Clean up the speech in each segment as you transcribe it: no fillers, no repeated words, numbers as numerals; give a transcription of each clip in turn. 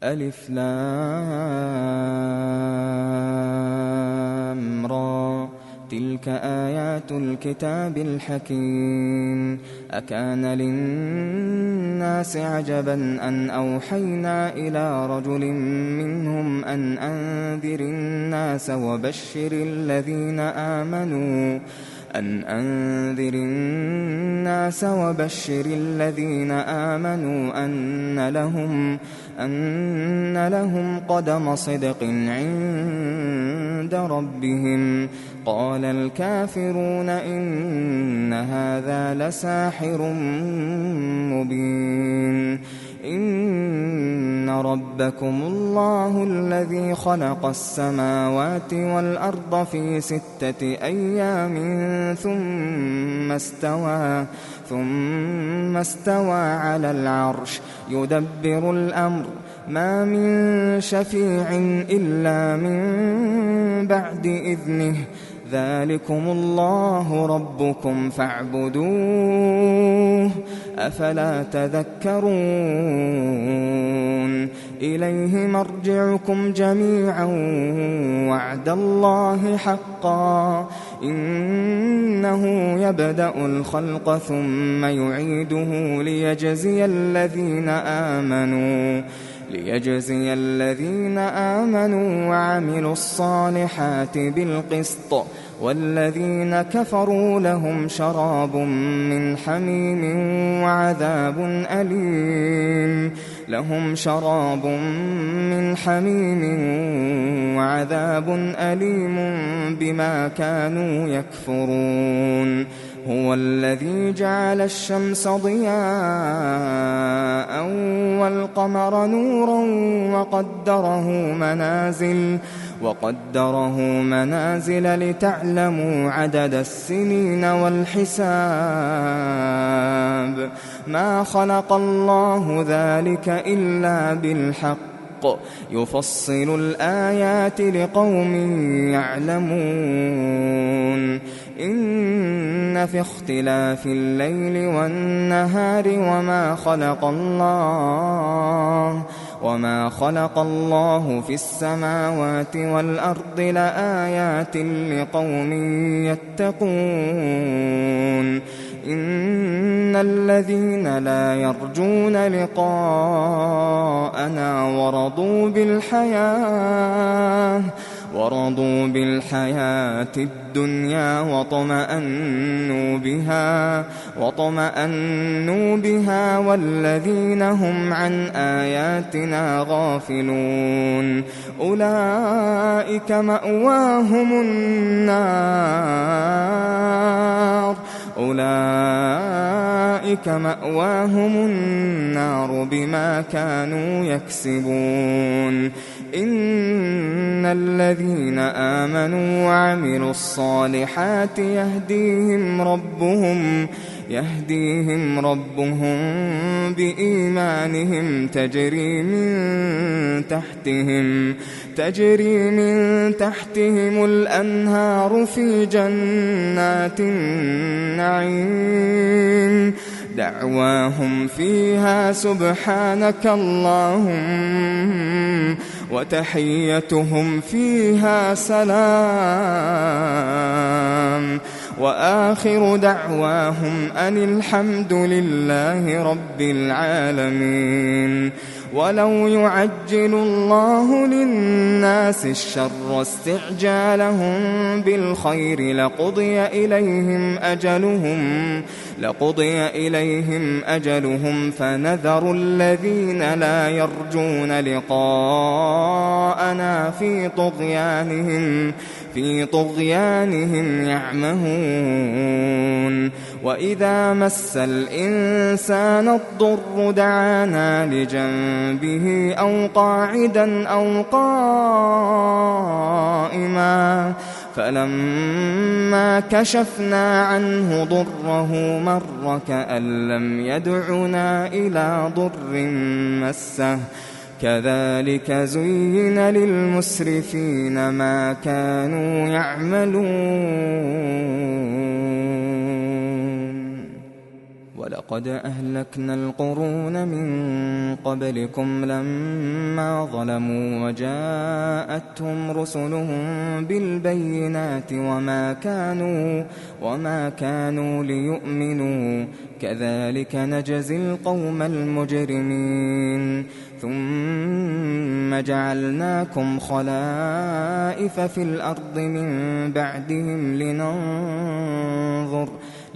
ألف لام را تلك آيات الكتاب الحكيم أكان للناس عجبا أن أوحينا إلى رجل منهم أن أنذر الناس وبشر الذين آمنوا أن لهم قدم صدق عند ربهم. قال الكافرون إن هذا لساحر مبين. إن ربكم الله الذي خلق السماوات والأرض في 6 أيام ثم استوى على العرش يدبر الأمر ما من شفيع إلا من بعد إذنه ذلكم الله ربكم فاعبدوه أفلا تذكرون. إليه مرجعكم جميعا وعد الله حقا إنه يبدأ الخلق ثم يعيده ليجزي الذين آمنوا وعملوا الصالحات بالقسط والذين كفروا لهم شراب من حميم وعذاب أليم بما كانوا يكفرون. هو الذي جعل الشمس ضياء والقمر نورا وقدره منازل لتعلموا عدد السنين والحساب. ما خلق الله ذلك إلا بالحق يفصل الآيات لقوم يعلمون. إن في اختلاف الليل والنهار وما خلق الله في السماوات والأرض لآيات لقوم يتقون. إن الذين لا يرجون لقاءنا ورضوا بالحياة الدنيا واطمأنوا بها والذين هم عن آياتنا غافلون أولئك مأواهم النار بما كانوا يكسبون. إن الذين آمنوا وعملوا الصالحات يهديهم ربهم بإيمانهم تجري من تحتهم الأنهار في جنات النعيم دعواهم فيها سبحانك اللهم وتحيتهم فيها سلام وآخر دعواهم أن الحمد لله رب العالمين. ولو يعجل الله للناس الشر استعجالهم بالخير لقضي إليهم أجلهم فنذر الذين لا يرجون لقاءنا في طغيانهم يعمهون. وإذا مس الإنسان الضر دعانا لجنبه أو قاعدا أو قائما فلما كشفنا عنه ضره مر كأن لم يدعنا إلى ضر مسه كذلك زين للمسرفين ما كانوا يعملون. ولقد أهلكنا القرون من قبلكم لما ظلموا وجاءتهم رسلهم بالبينات وما كانوا ليؤمنوا كذلك نجزي القوم المجرمين ثم جعلناكم خلائف في الأرض من بعدهم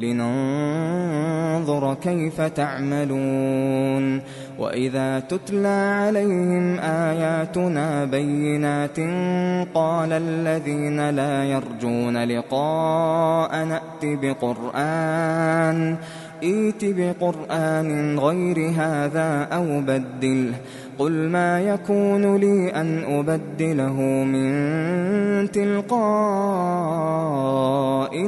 لننظر كيف تعملون وإذا تتلى عليهم آياتنا بينات قال الذين لا يرجون لقاء ائت بقرآن غير هذا أو بدله قل ما يكون لي أن أبدله من تلقاء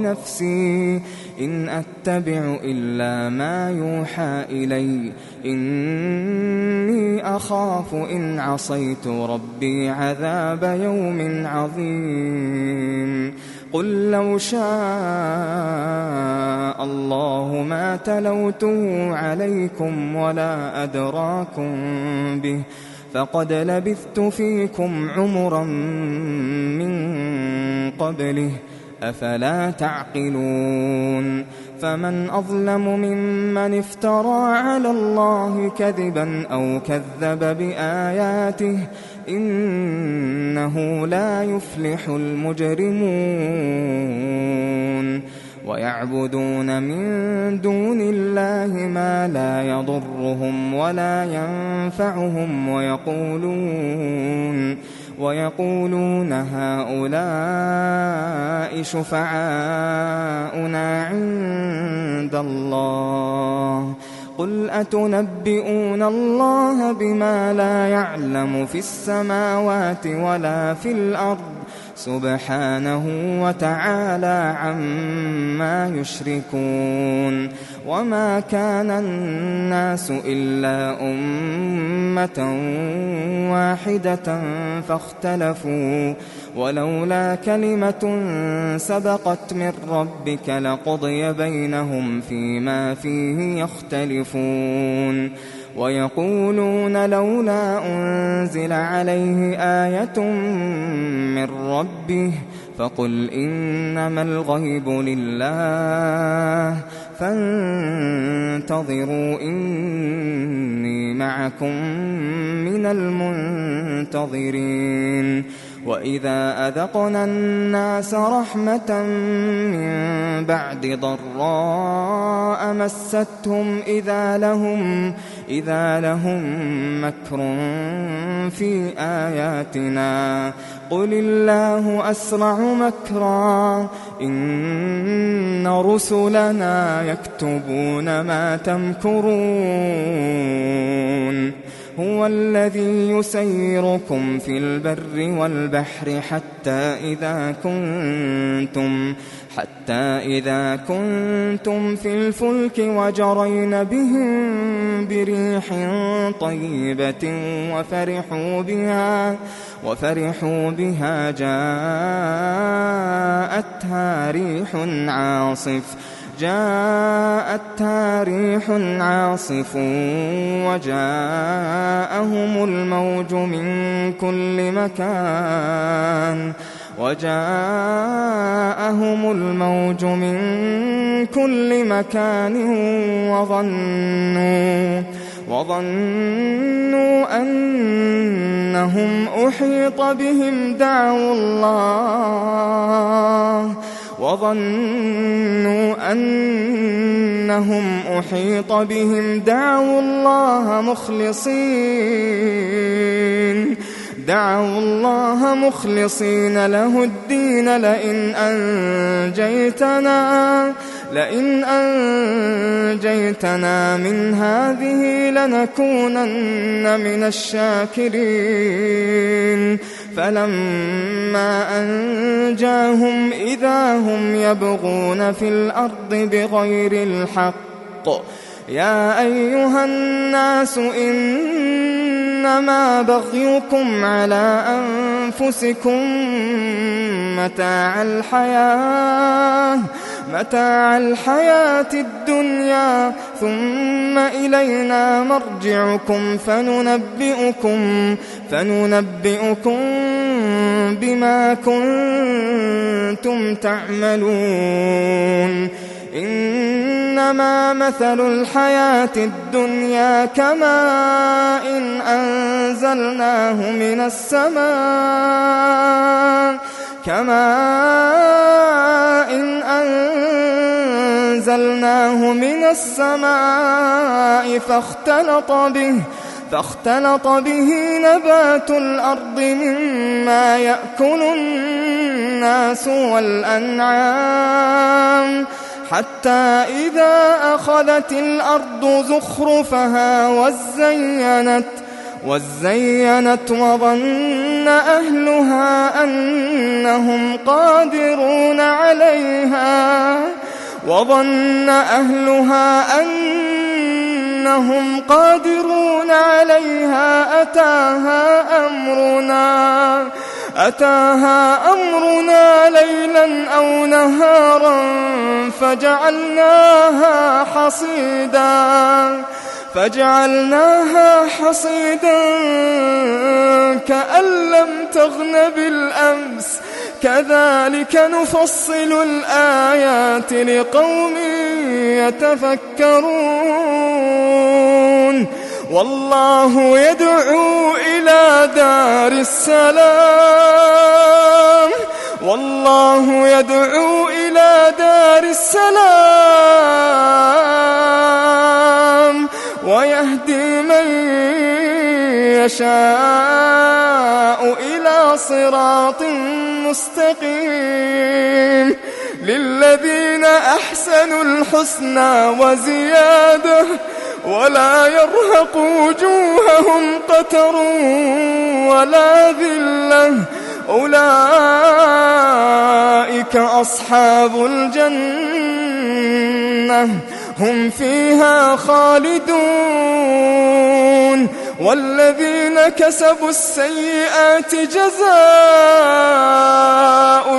نفسي إن أتبع إلا ما يوحى إلي إني أخاف إن عصيت ربي عذاب يوم عظيم قل لو شاء الله ما تلوته عليكم ولا أدراكم به فقد لبثت فيكم عمرا من قبله أفلا تعقلون فمن أظلم ممن افترى على الله كذبا أو كذب بآياته إنه لا يفلح المجرمون ويعبدون من دون الله ما لا يضرهم ولا ينفعهم ويقولون هؤلاء شفعاؤنا عند الله قل أتنبئون الله بما لا يعلم في السماوات ولا في الأرض سبحانه وتعالى عما يشركون وما كان الناس إلا أمة واحدة فاختلفوا ولولا كلمة سبقت من ربك لقضي بينهم فيما فيه يختلفون ويقولون لولا أنزل عليه آية من ربه فقل إنما الغيب لله فانتظروا إني معكم من المنتظرين وإذا أذقنا الناس رحمة من بعد ضراء مستهم إذا لهم مكر في آياتنا قل الله أسرع مكرا إن رسلنا يكتبون ما تمكرون هو الذي يسيركم في البر والبحر حتى إذا كنتم في الفلك وجرين بهم بريح طيبة وفرحوا بها جاءتها ريح عاصف وجاءهم الموج من كل مكان وظنوا أنهم أحيط بهم دعوا الله مخلصين له الدين لئن أنجيتنا من هذه لنكونن من الشاكرين فلما أنجاهم إذا هم يبغون في الأرض بغير الحق يا أيها الناس إنما بغيكم على متاع الحياة الدنيا ثم إلينا مرجعكم فننبئكم بما كنتم تعملون إنما مثل الحياة الدنيا كماء أنزلناه من السماء فاختلط به نبات الأرض مما يأكل الناس والأنعام حتى إذا أخذت الأرض زخرفها وزينت وظن أهلها أنهم قادرون عليها أتاها أمرنا ليلا أو نهارا فجعلناها حصيدا كأن لم تغن بالأمس كذلك نفصل الآيات لقوم يتفكرون والله يدعو إلى دار السلام ويهدي من يشاء إلى صراط مستقيم للذين أحسنوا الحسنى وزيادة ولا يرهق وجوههم قتر ولا ذلة أولئك أصحاب الجنة هم فيها خالدون والذين كسبوا السيئات جزاء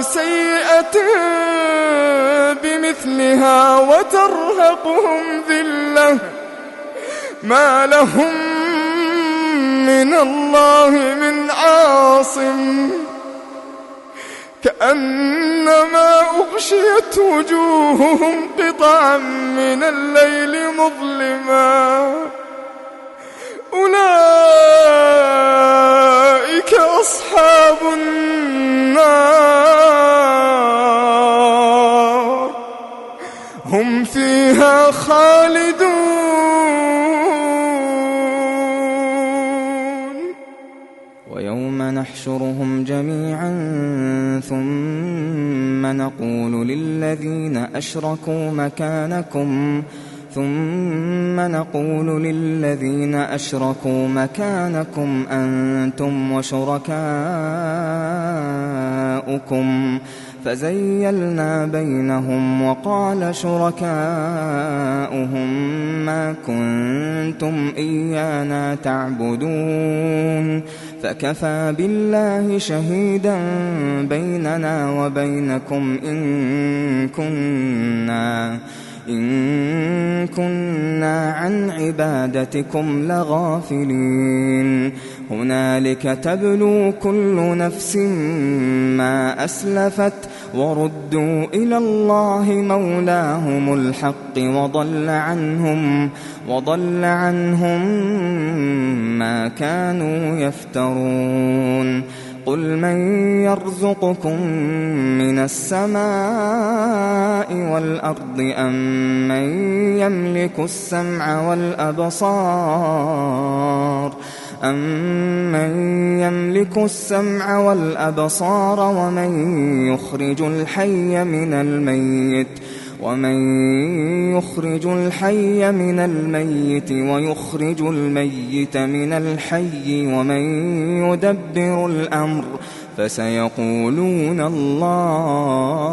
سيئة بمثلها وترهقهم ذلة ما لهم من الله من عاصم كأنما أغشيت وجوههم قطعا من الليل مظلما أولئك أصحاب النار هم فيها خالدون ويوم نحشرهم جميعا ثم نقول للذين أشركوا مكانكم أنتم وشركاؤكم فزيلنا بينهم وقال شركاؤهم ما كنتم إيانا تعبدون فكفى بالله شهيدا بيننا وبينكم إن كنا عن عبادتكم لغافلين هنالك تبلو كل نفس ما أسلفت وردوا إلى الله مولاهم الحق وضل عنهم ما كانوا يفترون قل من يرزقكم من السماء والأرض أم من يملك السمع والأبصار ومن يخرج الحي من الميت ويخرج الميت من الحي ومن يدبر الأمر فسيقولون الله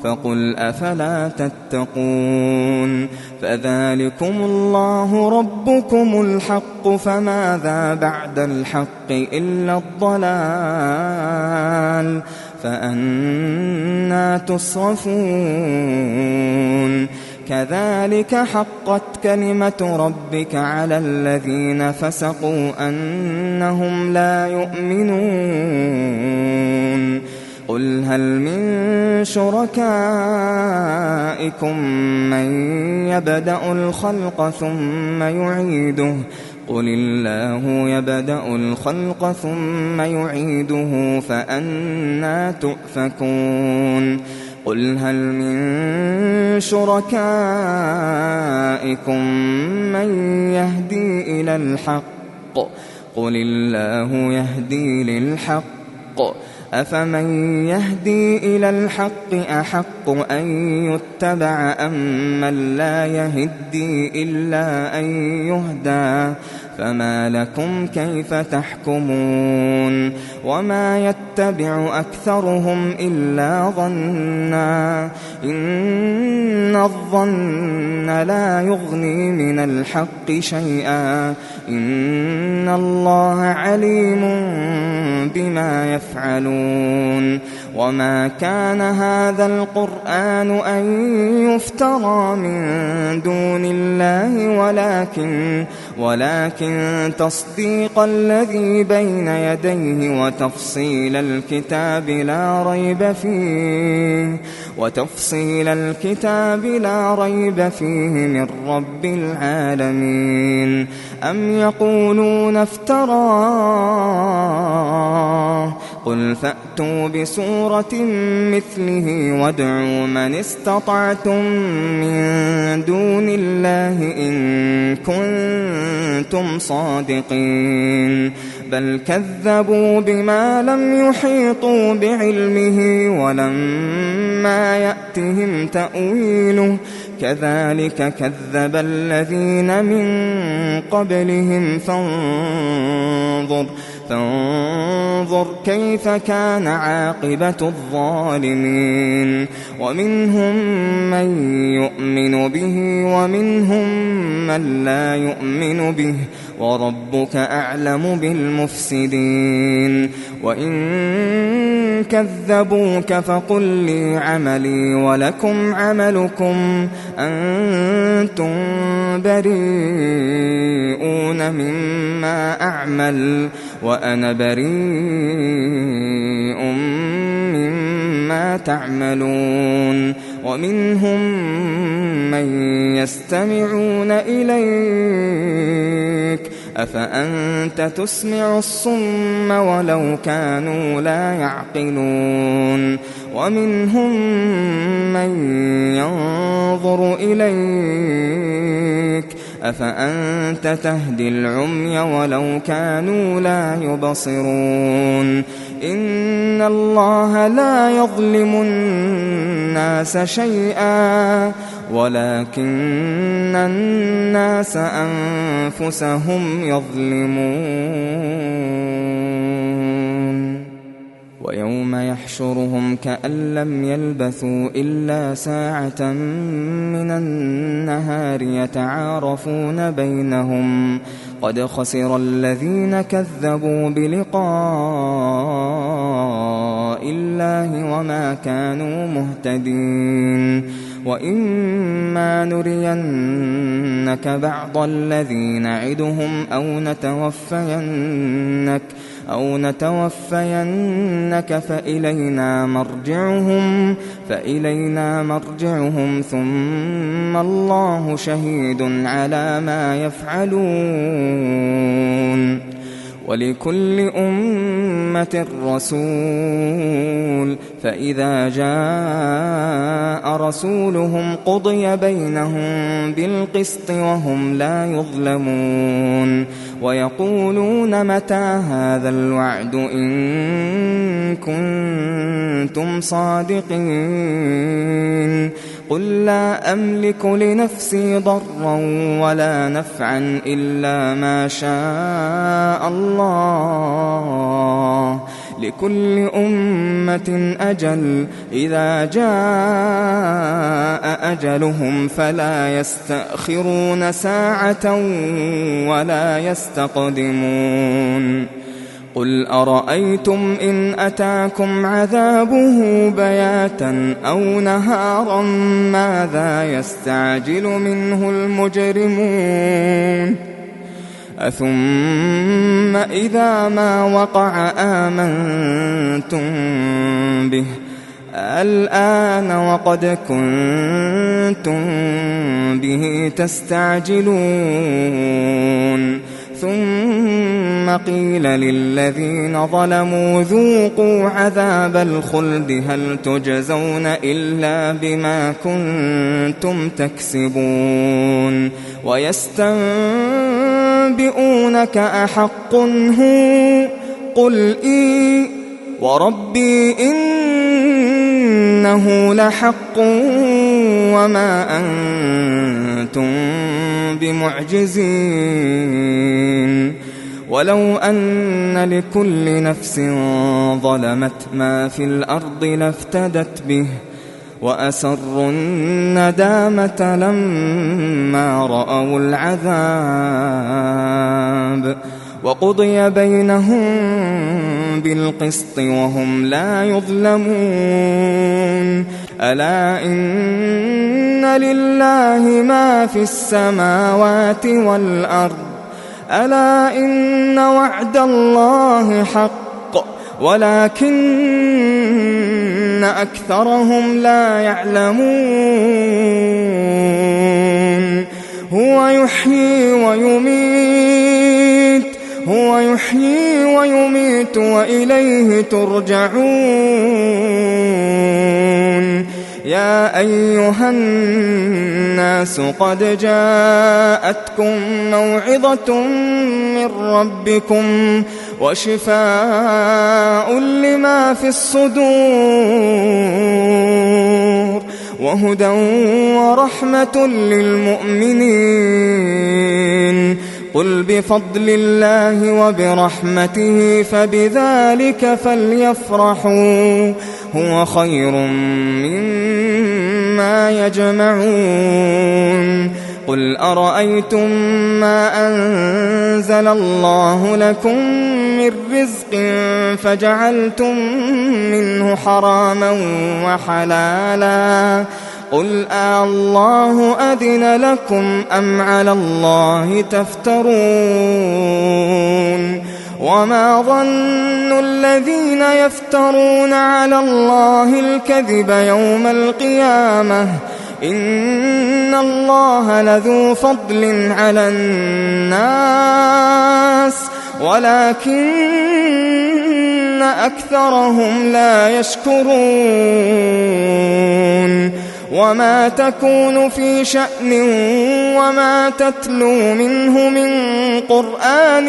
فقل أفلا تتقون فذلكم الله ربكم الحق فماذا بعد الحق إلا الضلال فأنى تصرفون كذلك حقت كلمة ربك على الذين فسقوا أنهم لا يؤمنون قل هل من شركائكم من يبدأ الخلق ثم يعيده قل الله يبدأ الخلق ثم يعيده فأنى تؤفكون قل هل من شركائكم من يهدي إلى الحق قل الله يهدي للحق أفمن يهدي إلى الحق أحق أن يتبع أم من لا يهدي إلا أن يهدى فما لكم كيف تحكمون وما يتبع أكثرهم إلا ظنا إن الظن لا يغني من الحق شيئا إن الله عليم بما يفعلون وما كان هذا القرآن أن يفترى من دون الله ولكن تصديق الذي بين يديه وتفصيل الكتاب لا ريب فيه من رب العالمين أم يقولون افتراه قل فأتوا بسورة مثله وادعوا من استطعتم من دون الله إن كنتم صادقين بل كذبوا بما لم يحيطوا بعلمه ولما يأتهم تأويله كذلك كذب الذين من قبلهم فانظر كيف كان عاقبة الظالمين ومنهم من يؤمن به ومنهم من لا يؤمن به وربك أعلم بالمفسدين وإن كذبوك فقل لي عملي ولكم عملكم أنتم بريئون مما أعمل وأنا بريء مما تعملون ومنهم من يستمعون إليك أفأنت تسمع الصم ولو كانوا لا يعقلون ومنهم من ينظر إليك أفأنت تهدي العمي ولو كانوا لا يبصرون إن الله لا يظلم الناس شيئا ولكن الناس أنفسهم يظلمون ويوم يحشرهم كأن لم يلبثوا إلا ساعة من النهار يتعارفون بينهم قد خسر الذين كذبوا بلقاء الله وما كانوا مهتدين وإما نرينك بعض الذي نعدهم أو نتوفينك فإلينا مرجعهم ثم الله شهيد على ما يفعلون ولكل أمة رسول فإذا جاء رسولهم قضي بينهم بالقسط وهم لا يظلمون ويقولون متى هذا الوعد إن كنتم صادقين قل لا أملك لنفسي ضرا ولا نفعا إلا ما شاء الله لكل أمة أجل إذا جاء أجلهم فلا يستأخرون ساعة ولا يستقدمون قل قل أرأيتم إن أتاكم عذابه بياتا أو نهارا ماذا يستعجل منه المجرمون أثم إذا ما وقع آمنتم به الآن وقد كنتم به تستعجلون ثم قيل للذين ظلموا ذوقوا عذاب الخلد هل تجزون إلا بما كنتم تكسبون ويستنبئونك أحق هو قل إي وربي إنه لحق وما أنتم بمعجزين ولو أن لكل نفس ظلمت ما في الأرض لافتدت به وأسروا الندامة لما رأوا العذاب وقضي بينهم بالقسط وهم لا يظلمون ألا إن لله ما في السماوات والأرض ألا إن وعد الله حق ولكن أكثرهم لا يعلمون هو يحيي ويميت وإليه ترجعون يا أيها الناس قد جاءتكم موعظة من ربكم وشفاء لما في الصدور وهدى ورحمة للمؤمنين قل بفضل الله وبرحمته فبذلك فليفرحوا هو خير مما يجمعون قل أرأيتم ما أنزل الله لكم من رزق فجعلتم منه حراما وحلالا قل الله أذن لكم أم على الله تفترون وما ظن الذين يفترون على الله الكذب يوم القيامة إن الله لذو فضل على الناس ولكن أكثرهم لا يشكرون وما تكون في شأن وما تتلو منه من قرآن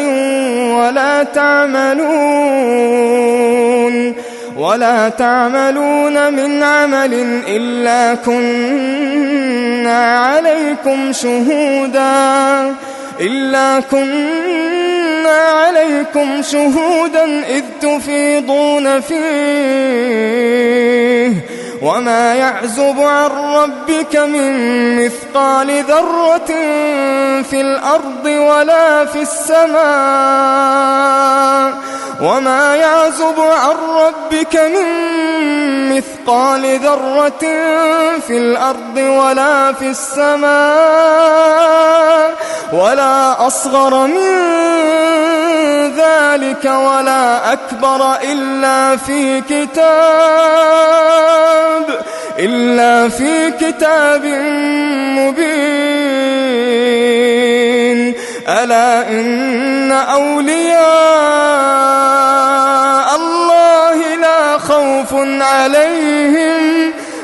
ولا تعملون من عمل إلا كنا عليكم شهودا إذ تفيضون فيه وما يعزب عن ربك من مثقال ذرة في الأرض ولا في السماء وما يعزب عن ربك من مثقال ذرة في الأرض ولا في السماء ولا أصغر من ذلك ولا أكبر إلا في كتاب مبين ألا إن أولياء الله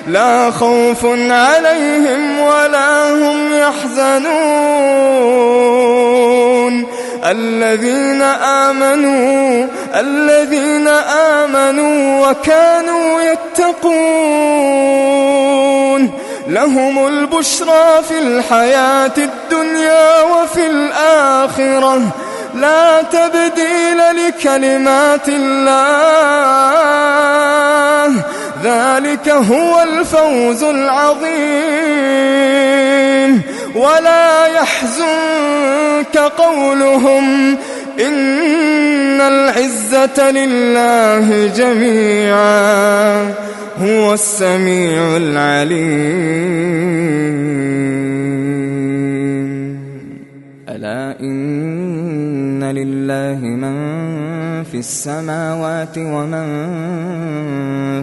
لا خوف عليهم ولا هم يحزنون الذين آمنوا وكانوا يتقون لهم البشرى في الحياة الدنيا وفي الآخرة لا تبديل لكلمات الله ذلك هو الفوز العظيم ولا يحزنك قولهم إن العزة لله جميعا هو السميع العليم. ألا إن لله من في السماوات ومن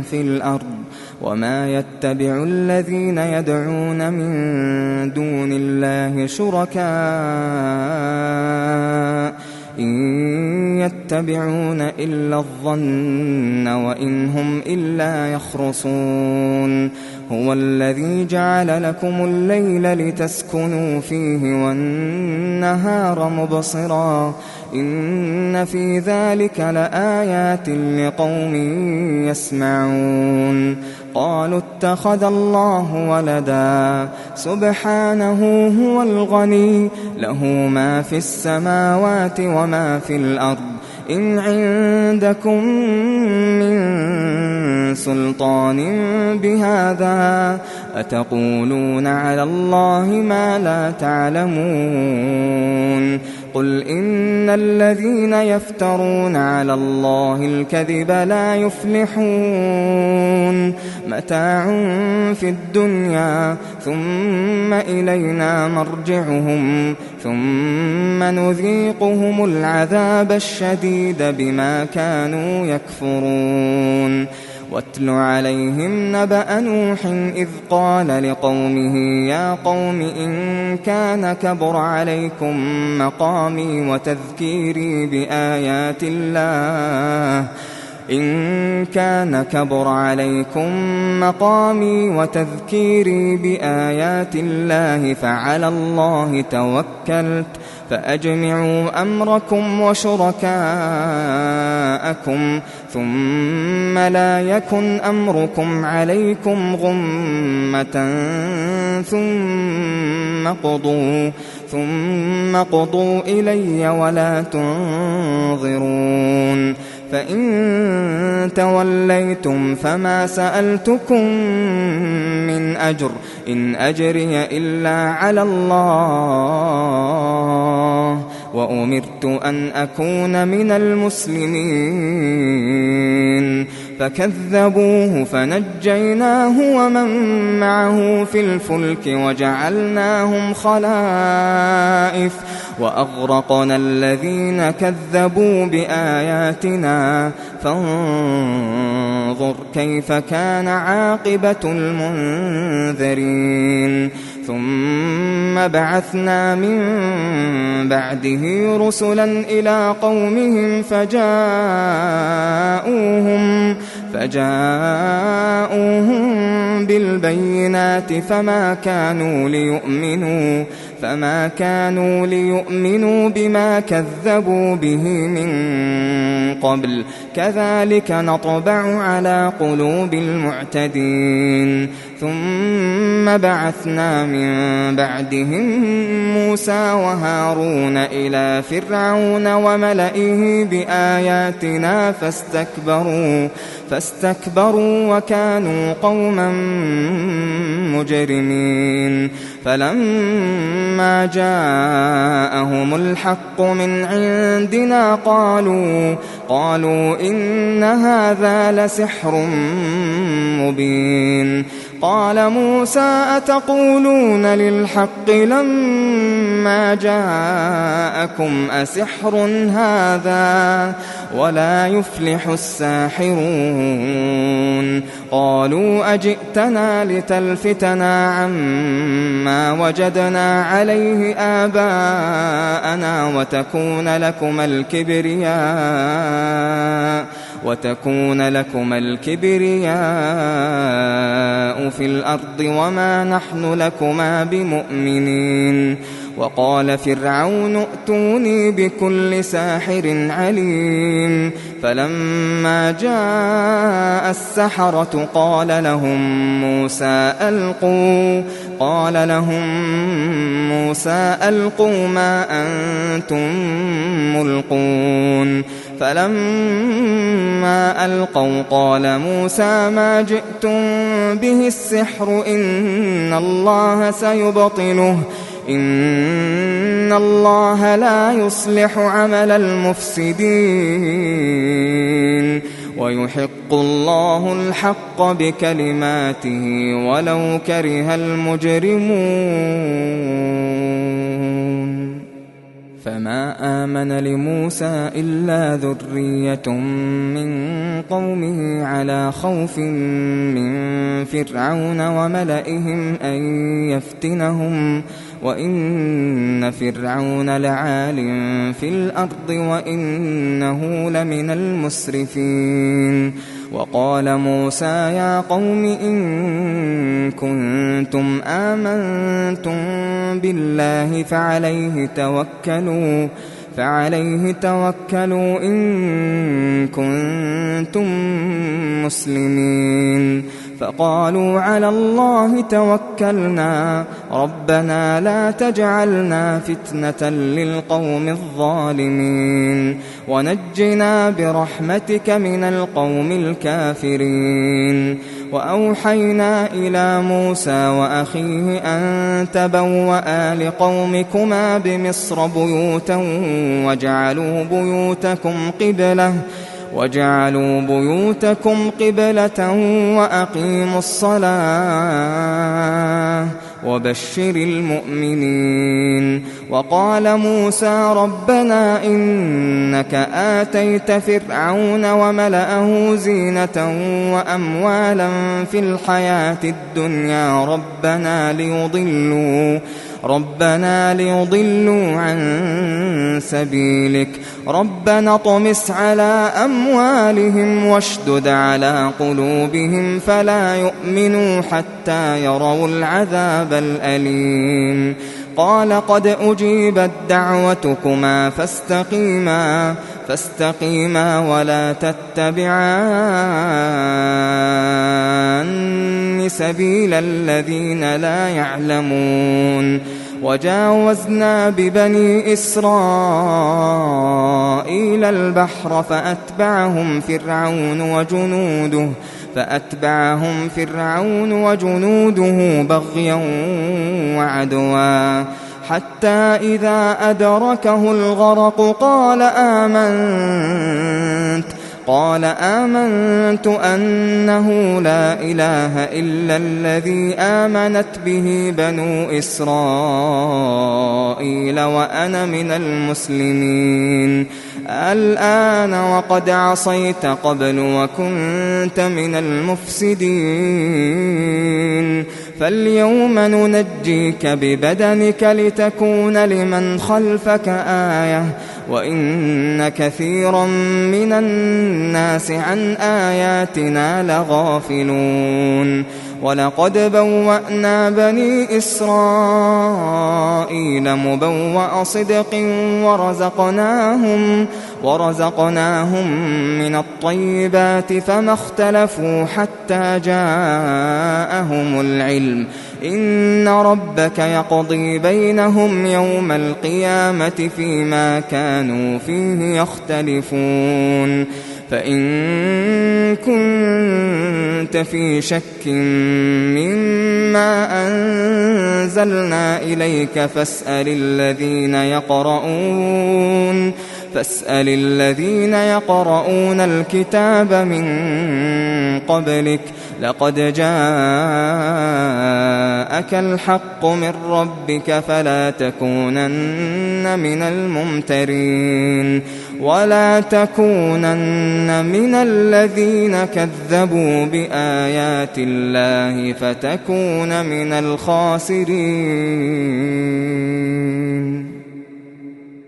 في الأرض وما يتبع الذين يدعون من دون الله شركاء إن يتبعون إلا الظن وإن هم إلا يخرصون هو الذي جعل لكم الليل لتسكنوا فيه والنهار مبصرا إن في ذلك لآيات لقوم يسمعون قالوا اتخذ الله ولدا سبحانه هو الغني له ما في السماوات وما في الأرض إن عندكم من سلطان بهذا أتقولون على الله ما لا تعلمون قل إن الذين يفترون على الله الكذب لا يفلحون متاع في الدنيا ثم إلينا مرجعهم ثم نذيقهم العذاب الشديد بما كانوا يكفرون واتل عليهم نبأ نوح إذ قال لقومه يا قوم إن كان كبر عليكم مقامي وتذكيري بآيات الله فعلى الله توكلت فأجمعوا أمركم وشركاءكم ثم لا يكن أمركم عليكم غمة ثم قضوا إلي ولا تنظرون فإن توليتم فما سألتكم من أجر إن أجري إلا على الله وأمرت أن أكون من المسلمين فكذبوه فنجيناه ومن معه في الفلك وجعلناهم خلائف وأغرقنا الذين كذبوا بآياتنا فانظر كيف كان عاقبة المنذرين ثم بعثنا من بعده رسلا إلى قومهم فجاءوهم بالبينات فما كانوا ليؤمنوا بما كذبوا به من قبل كذلك نطبع على قلوب المعتدين ثم بعثنا من بعدهم موسى وهارون إلى فرعون وملئه بآياتنا فاستكبروا وكانوا قوما مجرمين فلما جاءهم الحق من عندنا قالوا إن هذا لسحر مبين قال موسى أتقولون للحق لما جاءكم أسحر هذا ولا يفلح الساحرون قالوا أجئتنا لتلفتنا عما وجدنا عليه آباءنا وتكون لكم الكبرياء في الأرض وما نحن لكما بمؤمنين وقال فرعون ائتوني بكل ساحر عليم فلما جاء السحرة قال لهم موسى ألقوا ما أنتم ملقون فلما ألقوا قال موسى ما جئتم به السحر إن الله سيبطله إن إن الله لا يصلح عمل المفسدين ويحق الله الحق بكلماته ولو كره المجرمون فما آمن لموسى إلا ذرية من قومه على خوف من فرعون وملئهم أن يفتنهم وإن فرعون لعال في الأرض وإنه لمن المسرفين وقال موسى يا قوم إن كنتم آمنتم بالله فعليه توكلوا إن كنتم مسلمين فقالوا على الله توكلنا ربنا لا تجعلنا فتنة للقوم الظالمين ونجنا برحمتك من القوم الكافرين وأوحينا إلى موسى وأخيه أن تبوأ لقومكما بمصر بيوتا وجعلوا بيوتكم قبلة وأقيموا الصلاة وبشر المؤمنين وقال موسى ربنا إنك آتيت فرعون وملأه زينة وأموالا في الحياة الدنيا ربنا ليضلوا عن سبيلك ربنا اطمس على أموالهم واشدد على قلوبهم فلا يؤمنوا حتى يروا العذاب الأليم قال قد أجيبت دعوتكما فاستقيما ولا تتبعان سبيل الذين لا يعلمون وجاوزنا ببني إسرائيل البحر فأتبعهم فرعون وجنوده بغيا وعدوا حتى إذا أدركه الغرق قال آمنت أنه لا إله إلا الذي آمنت به بنو إسرائيل وأنا من المسلمين الآن وقد عصيت قبل وكنت من المفسدين فاليوم ننجيك ببدنك لتكون لمن خلفك آية وإن كثيرا من الناس عن آياتنا لغافلون ولقد بوأنا بني إسرائيل مبوأ صدق ورزقناهم من الطيبات فما اختلفوا حتى جاءهم العلم إن ربك يقضي بينهم يوم القيامة فيما كانوا فيه يختلفون فإن كنت في شك مما أنزلنا إليك فاسأل الذين يقرؤون الكتاب من قبلك لقد جاءك الحق من ربك فلا تكونن من الممترين ولا تكونن من الذين كذبوا بآيات الله فتكون من الخاسرين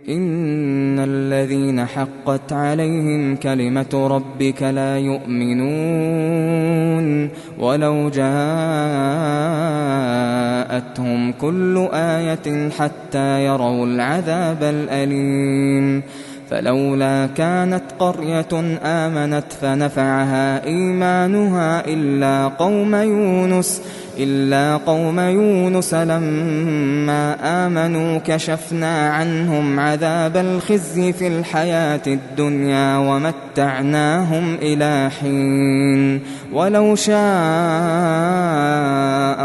إن الذين حقت عليهم كلمة ربك لا يؤمنون ولو جاءتهم كل آية حتى يروا العذاب الأليم فلولا كانت قرية آمنت فنفعها إيمانها إلا قوم يونس لما آمنوا كشفنا عنهم عذاب الخزي في الحياة الدنيا ومتعناهم إلى حين ولو شاء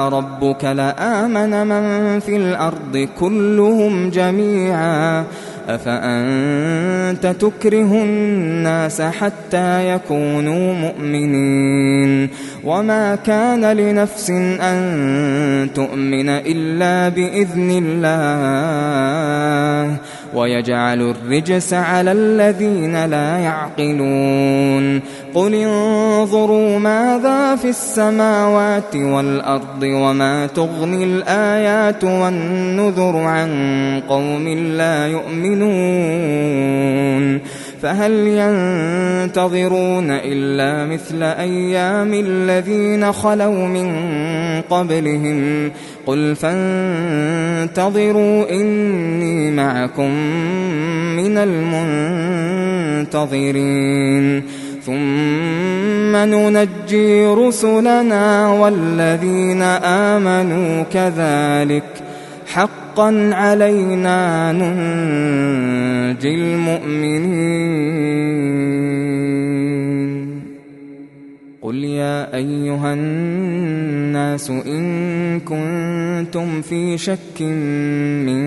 ربك لآمن من في الأرض كلهم جميعا أفأنت تكره الناس حتى يكونوا مؤمنين وما كان لنفس أن تؤمن إلا بإذن الله ويجعل الرجس على الذين لا يعقلون قل انظروا ماذا في السماوات والأرض وما تغني الآيات والنذر عن قوم لا يؤمنون فهل ينتظرون إلا مثل أيام الذين خلوا من قبلهم قل فانتظروا إني معكم من المنتظرين ثم ننجي رسلنا والذين آمنوا كذلك حقا علينا ننجي المؤمنين قل يا أيها الناس إن كنتم في شك من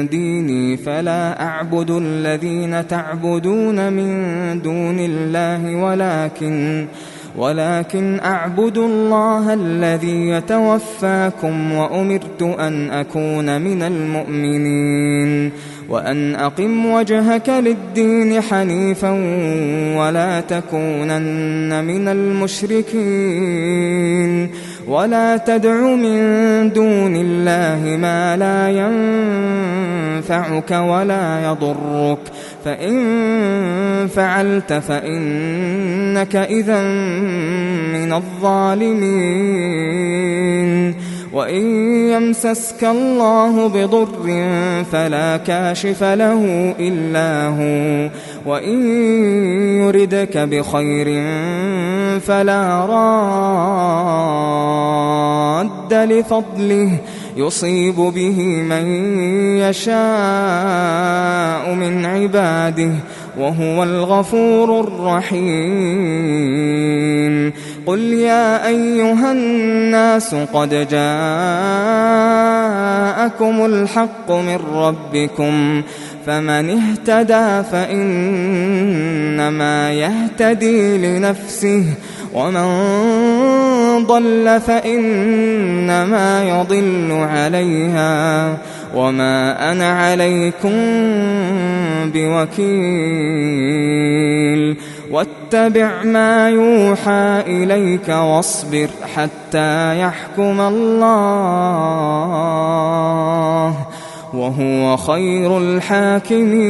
ديني فلا أعبد الذين تعبدون من دون الله ولكن أعبد الله الذي يتوفاكم وأمرت أن أكون من المؤمنين وأن أقم وجهك للدين حنيفا ولا تكونن من المشركين ولا تدع من دون الله ما لا ينفعك ولا يضرك فإن فعلت فإنك إذا من الظالمين وإن يمسسك الله بضر فلا كاشف له إلا هو وإن يردك بخير فلا راد لفضله يصيب به من يشاء من عباده وهو الغفور الرحيم قل يا أيها الناس قد جاءكم الحق من ربكم فمن اهتدى فإنما يهتدي لنفسه ومن ضل فإنما يضل عليها وما أنا عليكم بوكيل واتبع ما يوحى إليك واصبر حتى يحكم الله وهو خير الحاكمين